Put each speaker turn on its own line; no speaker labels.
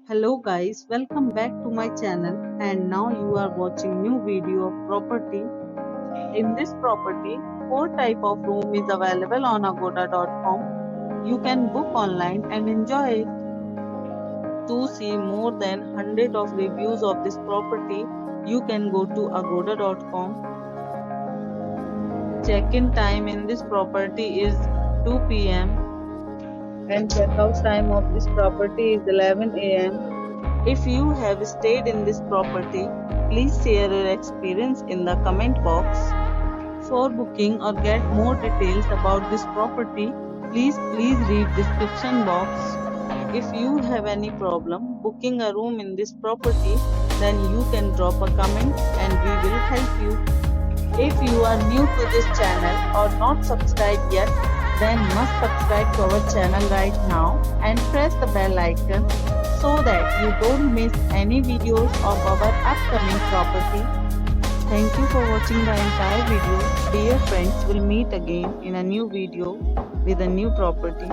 Hello guys, welcome back to my channel and now you are watching new video of property. In this property, 4 type of room is available on agoda.com. You can book online and enjoy it. To see more than 100 of reviews of this property, you can go to agoda.com. Check-in time in this property is 2 p.m. and check-out time of this property is 11 a.m. If you have stayed in this property, please share your experience in the comment box. For booking or get more details about this property, please read description box. If you have any problem booking a room in this property, then you can drop a comment and we will help you. If you are new to this channel or not subscribed yet, then must subscribe to our channel right now and press the bell icon so that you don't miss any videos of our upcoming property. Thank you for watching the entire video. Dear friends, we'll meet again in a new video with a new property.